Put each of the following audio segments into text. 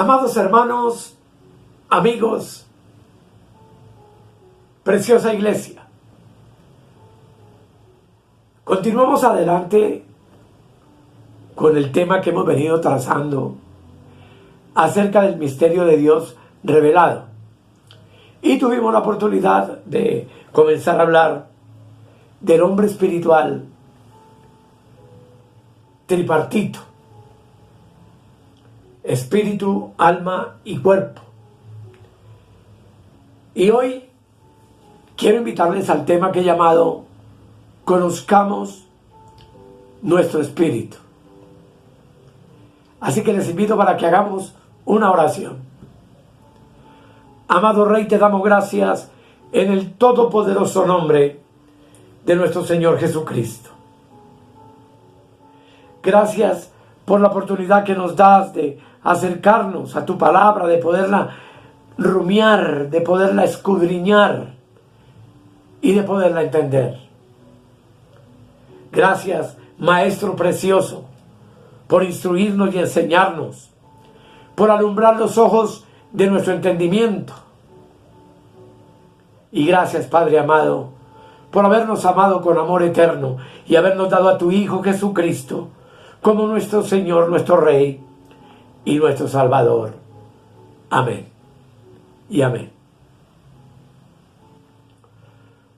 Amados hermanos, amigos, preciosa iglesia, continuamos adelante con el tema que hemos venido trazando acerca del misterio de Dios revelado. Y tuvimos la oportunidad de comenzar a hablar del hombre espiritual tripartito: espíritu, alma y cuerpo. Y hoy quiero invitarles al tema que he llamado Conozcamos nuestro espíritu. Así que les invito para que hagamos una oración. Amado Rey, te damos gracias en el todopoderoso nombre de nuestro Señor Jesucristo. Gracias por la oportunidad que nos das de acercarnos a tu palabra, de poderla rumiar, de poderla escudriñar y de poderla entender. Gracias, Maestro precioso, por instruirnos y enseñarnos, por alumbrar los ojos de nuestro entendimiento. Y gracias, Padre amado, por habernos amado con amor eterno y habernos dado a tu Hijo Jesucristo como nuestro Señor, nuestro Rey y nuestro Salvador. Amén y amén.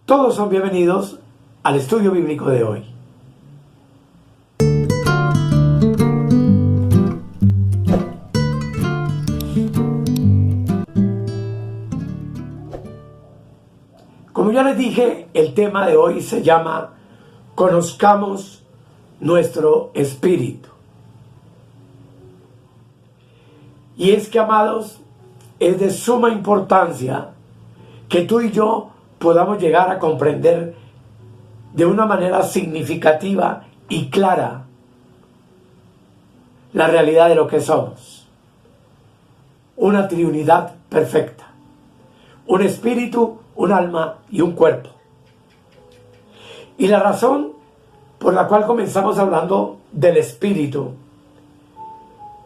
Todos son bienvenidos al estudio bíblico de hoy. Como ya les dije, el tema de hoy se llama Conozcamos nuestro espíritu. Y es que, amados, es de suma importancia que tú y yo podamos llegar a comprender de una manera significativa y clara la realidad de lo que somos. Una triunidad perfecta. Un espíritu, un alma y un cuerpo. Y la razón por la cual comenzamos hablando del espíritu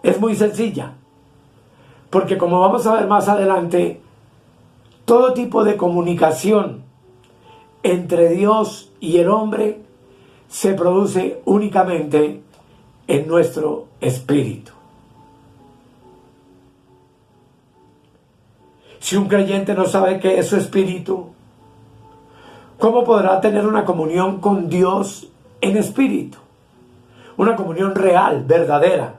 es muy sencilla. Porque como vamos a ver más adelante, todo tipo de comunicación entre Dios y el hombre se produce únicamente en nuestro espíritu. Si un creyente no sabe qué es su espíritu, ¿cómo podrá tener una comunión con Dios en espíritu? Una comunión real, verdadera.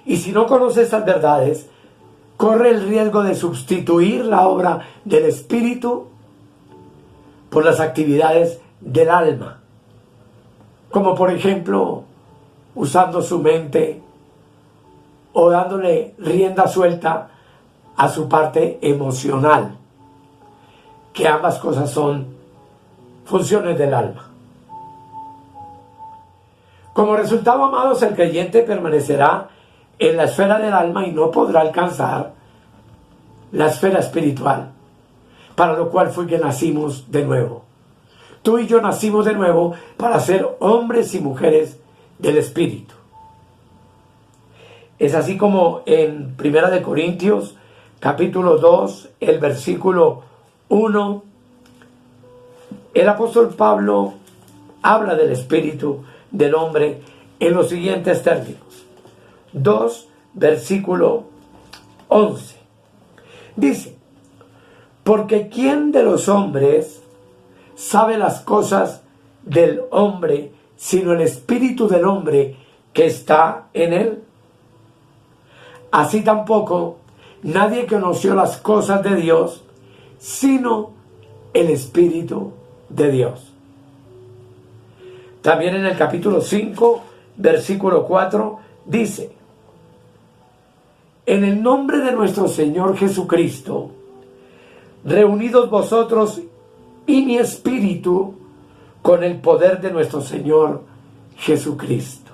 Y si no conoce estas verdades, corre el riesgo de sustituir la obra del espíritu por las actividades del alma. Como por ejemplo, usando su mente o dándole rienda suelta a su parte emocional, que ambas cosas son funciones del alma. Como resultado, amados, el creyente permanecerá en la esfera del alma y no podrá alcanzar la esfera espiritual, para lo cual fue que nacimos de nuevo. Tú y yo nacimos de nuevo para ser hombres y mujeres del espíritu. Es así como en 1 Corintios capítulo 2, el versículo 1, el apóstol Pablo habla del espíritu del hombre en los siguientes términos. 2, versículo 11. Dice: porque ¿quién de los hombres sabe las cosas del hombre sino el espíritu del hombre que está en él? Así tampoco nadie conoció las cosas de Dios sino el Espíritu de Dios. También en el capítulo 5, versículo 4, dice: en el nombre de nuestro Señor Jesucristo, reunidos vosotros y mi espíritu con el poder de nuestro Señor Jesucristo.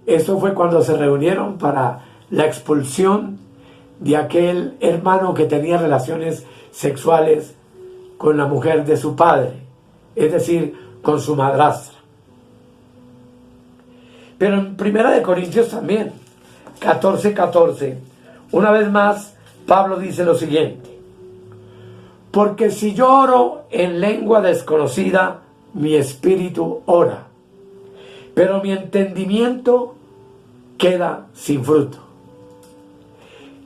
Eso fue cuando se reunieron para la expulsión de aquel hermano que tenía relaciones sexuales con la mujer de su padre, es decir, con su madrastra. Pero en Primera de Corintios también, 14:14, una vez más, Pablo dice lo siguiente: porque si yo oro en lengua desconocida, mi espíritu ora, pero mi entendimiento queda sin fruto.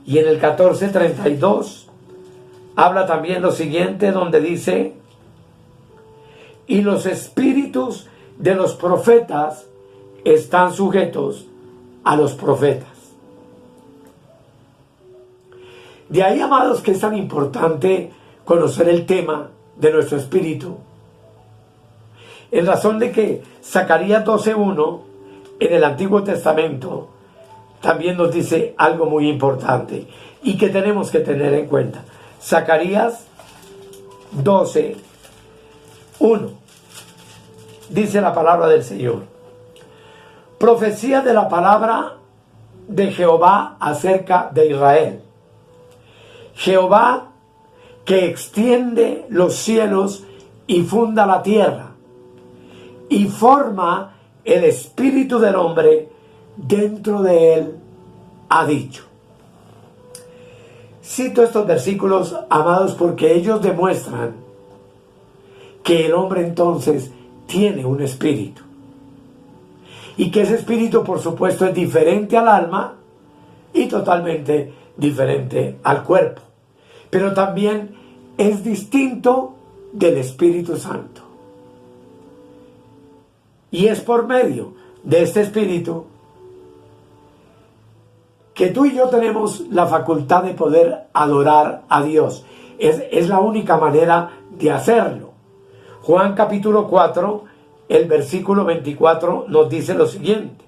Y en el 14:32 habla también lo siguiente, donde dice: y los espíritus de los profetas están sujetos a los profetas. De ahí, amados, que es tan importante conocer el tema de nuestro espíritu, en razón de que Zacarías 12:1 en el Antiguo Testamento también nos dice algo muy importante y que tenemos que tener en cuenta. Zacarías 12:1 dice la palabra del Señor: profecía de la palabra de Jehová acerca de Israel. Jehová, que extiende los cielos y funda la tierra y forma el espíritu del hombre dentro de él, ha dicho. Cito estos versículos, amados, porque ellos demuestran que el hombre entonces tiene un espíritu, y que ese espíritu, por supuesto, es diferente al alma y totalmente diferente al cuerpo, pero también es distinto del Espíritu Santo. Y es por medio de este espíritu que tú y yo tenemos la facultad de poder adorar a Dios. Es la única manera de hacerlo. Juan capítulo 4, el versículo 24 nos dice lo siguiente: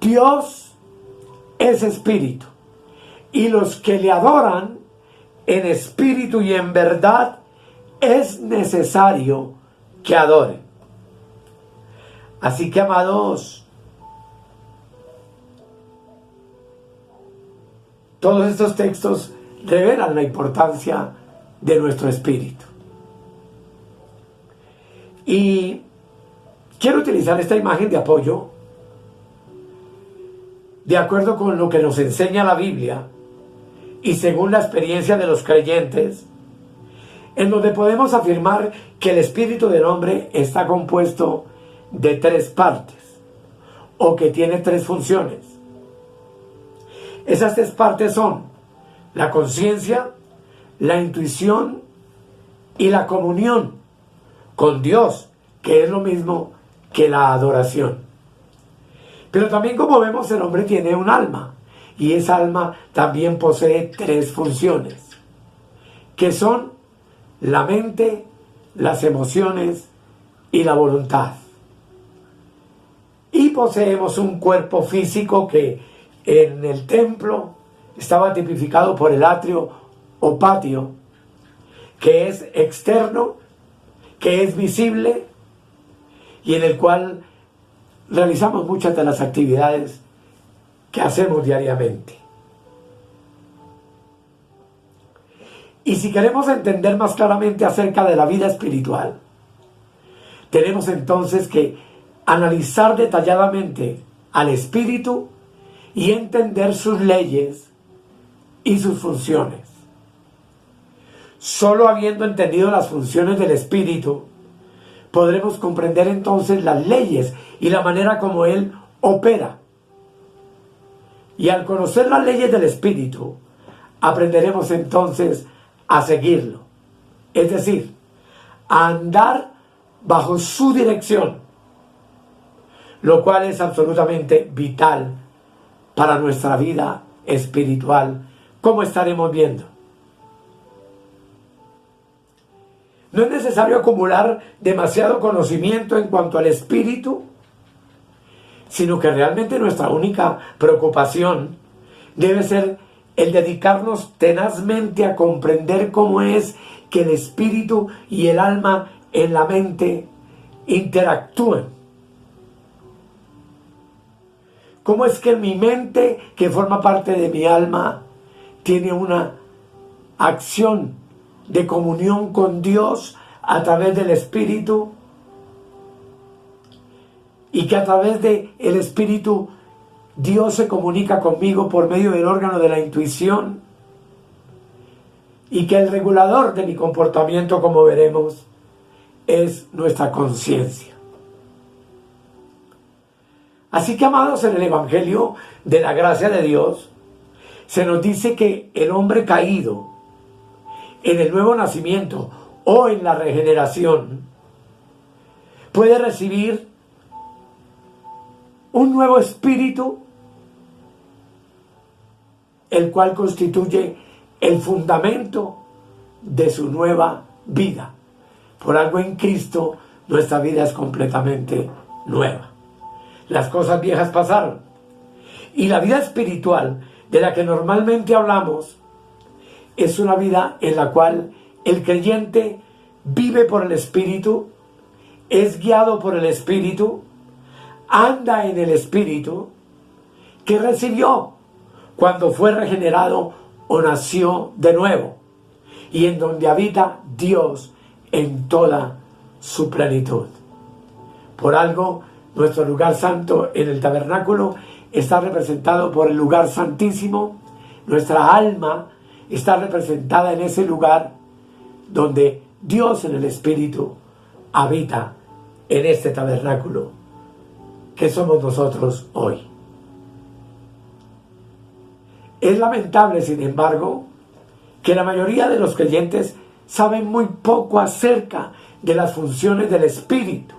Dios es espíritu, y los que le adoran en espíritu y en verdad es necesario que adoren. Así que, amados, todos estos textos revelan la importancia de nuestro espíritu. Y quiero utilizar esta imagen de apoyo de acuerdo con lo que nos enseña la Biblia y según la experiencia de los creyentes, en donde podemos afirmar que el espíritu del hombre está compuesto de 3 partes, o que tiene 3 funciones. Esas 3 partes son la conciencia, la intuición y la comunión con Dios, que es lo mismo que la adoración. Pero también, como vemos, el hombre tiene un alma, y esa alma también posee 3 funciones, que son la mente, las emociones y la voluntad. Y poseemos un cuerpo físico que en el templo estaba tipificado por el atrio o patio, que es externo, que es visible y en el cual realizamos muchas de las actividades que hacemos diariamente. Y si queremos entender más claramente acerca de la vida espiritual, tenemos entonces que analizar detalladamente al espíritu y entender sus leyes y sus funciones. Solo habiendo entendido las funciones del espíritu, podremos comprender entonces las leyes y la manera como él opera. Y al conocer las leyes del espíritu, aprenderemos entonces a seguirlo, es decir, a andar bajo su dirección, lo cual es absolutamente vital para nuestra vida espiritual, como estaremos viendo. No es necesario acumular demasiado conocimiento en cuanto al espíritu, sino que realmente nuestra única preocupación debe ser el dedicarnos tenazmente a comprender cómo es que el espíritu y el alma en la mente interactúan. ¿Cómo es que mi mente, que forma parte de mi alma, tiene una acción de comunión con Dios a través del espíritu? y que a través del Espíritu Dios se comunica conmigo por medio del órgano de la intuición, y que el regulador de mi comportamiento, como veremos, es nuestra conciencia. Así que, amados, en el Evangelio de la gracia de Dios se nos dice que el hombre caído en el nuevo nacimiento o en la regeneración puede recibir un nuevo espíritu, el cual constituye el fundamento de su nueva vida. Por algo en Cristo nuestra vida es completamente nueva. Las cosas viejas pasaron. Y la vida espiritual de la que normalmente hablamos es una vida en la cual el creyente vive por el Espíritu, es guiado por el Espíritu, anda en el Espíritu que recibió cuando fue regenerado o nació de nuevo, y en donde habita Dios en toda su plenitud. Por algo, nuestro lugar santo en el tabernáculo está representado por el lugar santísimo. Nuestra alma está representada en ese lugar donde Dios en el Espíritu habita en este tabernáculo que somos nosotros hoy. Es lamentable, sin embargo, que la mayoría de los creyentes saben muy poco acerca de las funciones del Espíritu.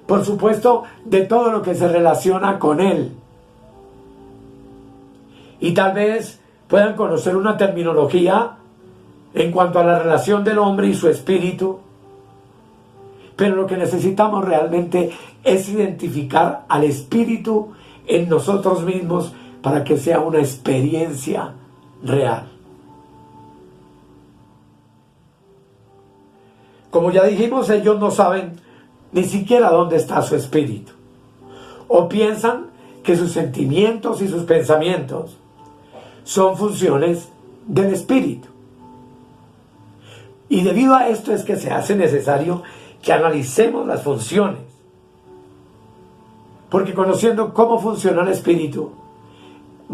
Por supuesto, de todo lo que se relaciona con Él. Y tal vez puedan conocer una terminología en cuanto a la relación del hombre y su espíritu. Pero lo que necesitamos realmente es identificar al Espíritu en nosotros mismos para que sea una experiencia real. Como ya dijimos, ellos no saben ni siquiera dónde está su espíritu. O piensan que sus sentimientos y sus pensamientos son funciones del espíritu. Y debido a esto es que se hace necesario que analicemos las funciones. Porque conociendo cómo funciona el espíritu,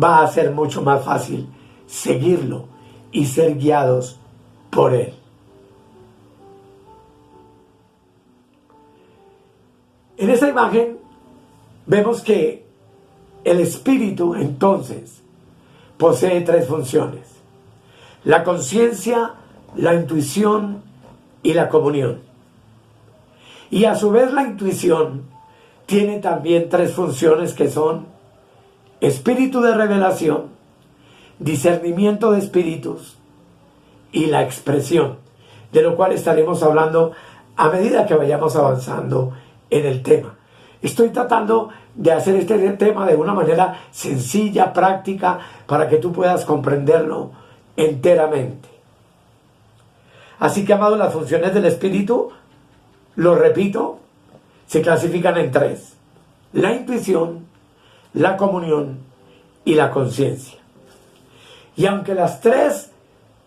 va a ser mucho más fácil seguirlo y ser guiados por él. En esta imagen vemos que el espíritu entonces posee tres funciones: la conciencia, la intuición y la comunión. Y a su vez la intuición tiene también tres funciones que son espíritu de revelación, discernimiento de espíritus y la expresión, de lo cual estaremos hablando a medida que vayamos avanzando en el tema. Estoy tratando de hacer este tema de una manera sencilla, práctica, para que tú puedas comprenderlo enteramente. Así que, amados, las funciones del espíritu, lo repito, se clasifican en tres: la intuición, la comunión y la conciencia. Y aunque las tres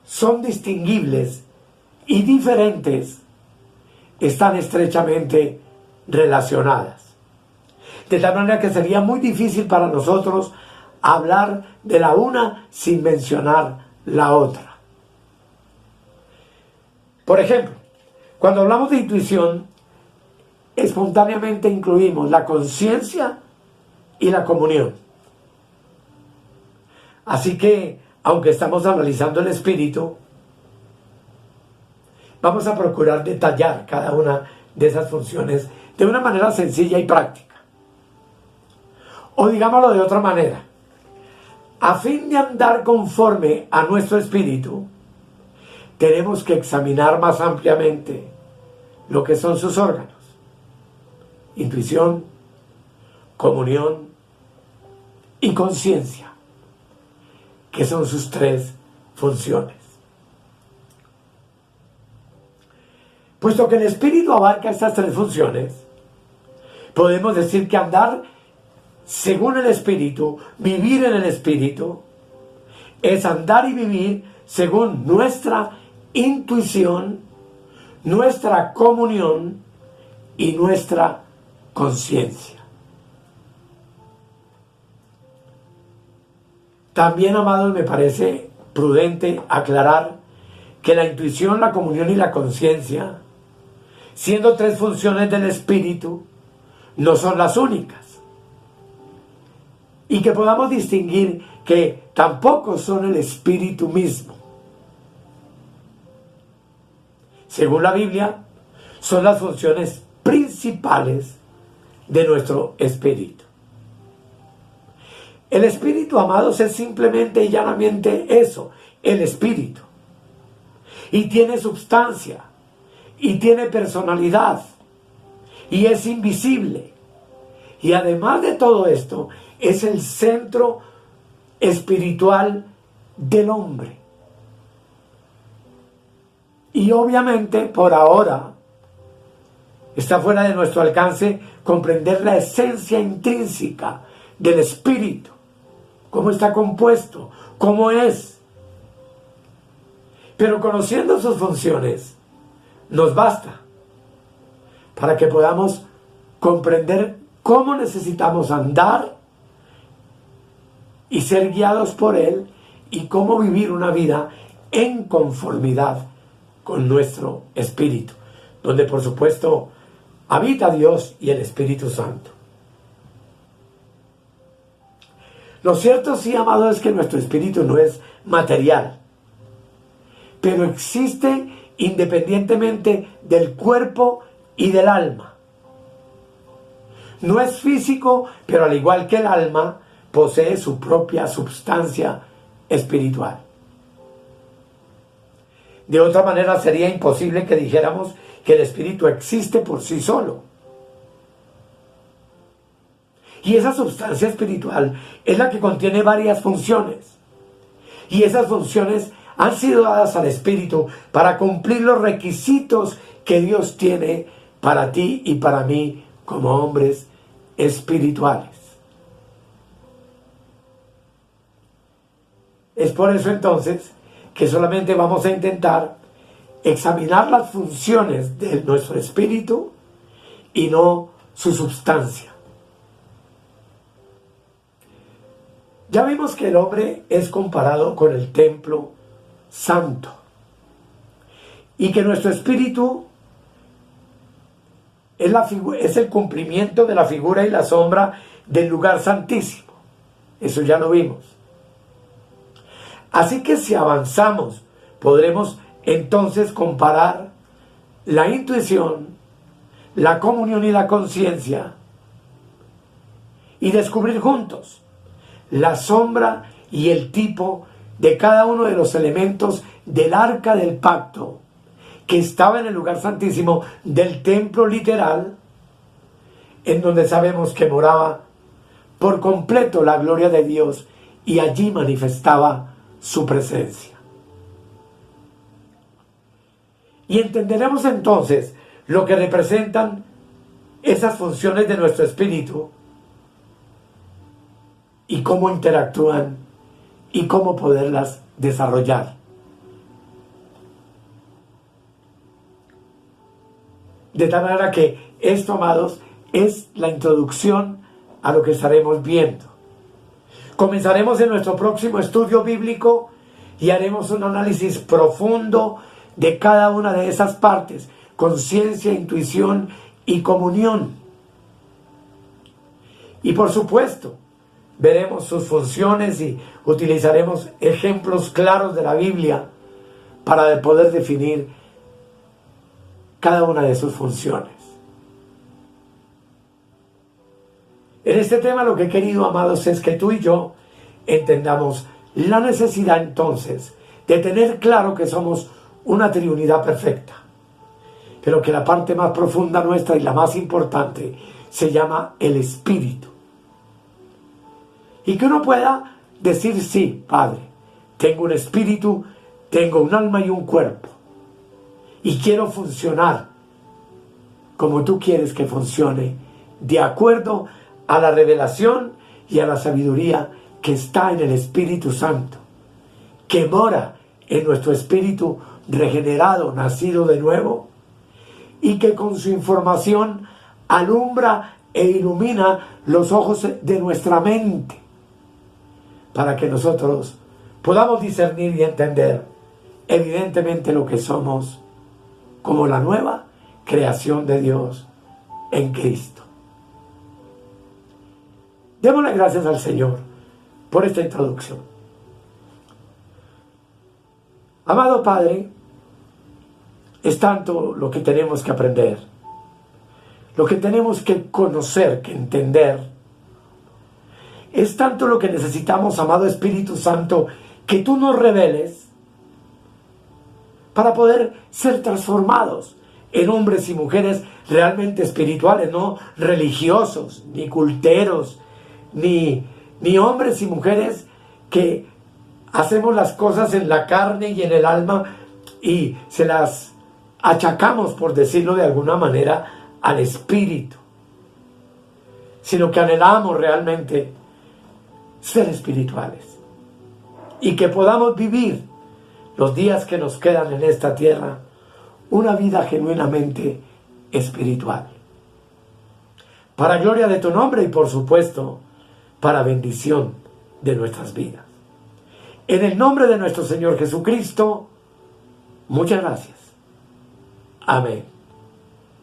son distinguibles y diferentes, están estrechamente relacionadas. De tal manera que sería muy difícil para nosotros hablar de la una sin mencionar la otra. Por ejemplo, cuando hablamos de intuición, espontáneamente incluimos la conciencia y la comunión. Así que, aunque estamos analizando el espíritu, vamos a procurar detallar cada una de esas funciones de una manera sencilla y práctica. O digámoslo de otra manera: a fin de andar conforme a nuestro espíritu, tenemos que examinar más ampliamente lo que son sus órganos: intuición, comunión y conciencia, que son sus tres funciones. Puesto que el espíritu abarca estas tres funciones, podemos decir que andar según el espíritu, vivir en el espíritu, es andar y vivir según nuestra intuición, nuestra comunión y nuestra conciencia. También, amados, me parece prudente aclarar que la intuición, la comunión y la conciencia, siendo tres funciones del espíritu, no son las únicas. Y que podamos distinguir que tampoco son el espíritu mismo. Según la Biblia, son las funciones principales de nuestro espíritu. El espíritu, amados, es simplemente y llanamente eso, el espíritu. Y tiene substancia, y tiene personalidad, y es invisible. Y además de todo esto, es el centro espiritual del hombre. Y obviamente, por ahora, está fuera de nuestro alcance comprender la esencia intrínseca del espíritu, cómo está compuesto, cómo es. Pero conociendo sus funciones, nos basta para que podamos comprender cómo necesitamos andar y ser guiados por Él y cómo vivir una vida en conformidad con nuestro espíritu, donde por supuesto habita Dios y el Espíritu Santo. Lo cierto, sí, amado, es que nuestro espíritu no es material, pero existe independientemente del cuerpo y del alma. No es físico, pero al igual que el alma, posee su propia substancia espiritual. De otra manera, sería imposible que dijéramos que el espíritu existe por sí solo. Y esa substancia espiritual es la que contiene varias funciones. Y esas funciones han sido dadas al espíritu para cumplir los requisitos que Dios tiene para ti y para mí como hombres espirituales. Es por eso entonces que solamente vamos a intentar examinar las funciones de nuestro espíritu y no su substancia. Ya vimos que el hombre es comparado con el templo santo y que nuestro espíritu es el cumplimiento de la figura y la sombra del lugar santísimo. Eso ya lo vimos. Así que si avanzamos, podremos entonces comparar la intuición, la comunión y la conciencia y descubrir juntos la sombra y el tipo de cada uno de los elementos del arca del pacto que estaba en el lugar santísimo del templo literal, en donde sabemos que moraba por completo la gloria de Dios y allí manifestaba su presencia. Y entenderemos entonces lo que representan esas funciones de nuestro espíritu y cómo interactúan y cómo poderlas desarrollar. De tal manera que esto, amados, es la introducción a lo que estaremos viendo. Comenzaremos en nuestro próximo estudio bíblico y haremos un análisis profundo de cada una de esas partes: conciencia, intuición y comunión. Y por supuesto, veremos sus funciones y utilizaremos ejemplos claros de la Biblia para poder definir cada una de sus funciones. En este tema lo que he querido, amados, es que tú y yo entendamos la necesidad entonces de tener claro que somos una triunidad perfecta, pero que la parte más profunda nuestra y la más importante se llama el Espíritu. Y que uno pueda decir: sí, Padre, tengo un espíritu, tengo un alma y un cuerpo, y quiero funcionar como tú quieres que funcione, de acuerdo a la revelación y a la sabiduría que está en el Espíritu Santo, que mora en nuestro espíritu regenerado, nacido de nuevo, y que con su información alumbra e ilumina los ojos de nuestra mente para que nosotros podamos discernir y entender evidentemente lo que somos como la nueva creación de Dios en Cristo. Démosle gracias al Señor por esta introducción. Amado Padre, es tanto lo que tenemos que aprender, lo que tenemos que conocer, que entender. Es tanto lo que necesitamos, amado Espíritu Santo, que tú nos reveles para poder ser transformados en hombres y mujeres realmente espirituales, no religiosos, ni culteros, ni hombres y mujeres que hacemos las cosas en la carne y en el alma y se las achacamos, por decirlo de alguna manera, al espíritu, sino que anhelamos realmente ser espirituales y que podamos vivir los días que nos quedan en esta tierra una vida genuinamente espiritual, para gloria de tu nombre y por supuesto para bendición de nuestras vidas. En el nombre de nuestro Señor Jesucristo, muchas gracias. Amén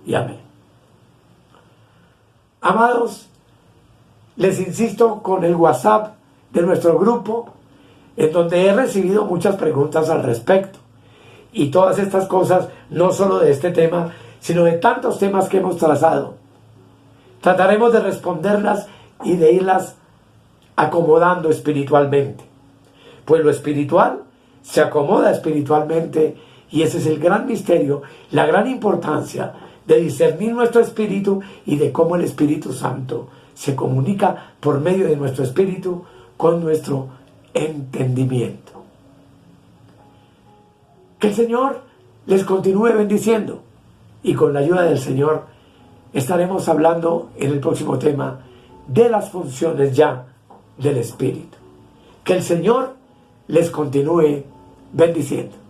y amén. Amados, les insisto con el WhatsApp de nuestro grupo, en donde he recibido muchas preguntas al respecto. Y todas estas cosas, no solo de este tema, sino de tantos temas que hemos trazado. Trataremos de responderlas y de irlas acomodando espiritualmente. Pues lo espiritual se acomoda espiritualmente y ese es el gran misterio, la gran importancia de discernir nuestro espíritu y de cómo el Espíritu Santo se comunica por medio de nuestro espíritu con nuestro entendimiento. Que el Señor les continúe bendiciendo y con la ayuda del Señor estaremos hablando en el próximo tema de las funciones ya del Espíritu. Que el Señor les continúe bendiciendo.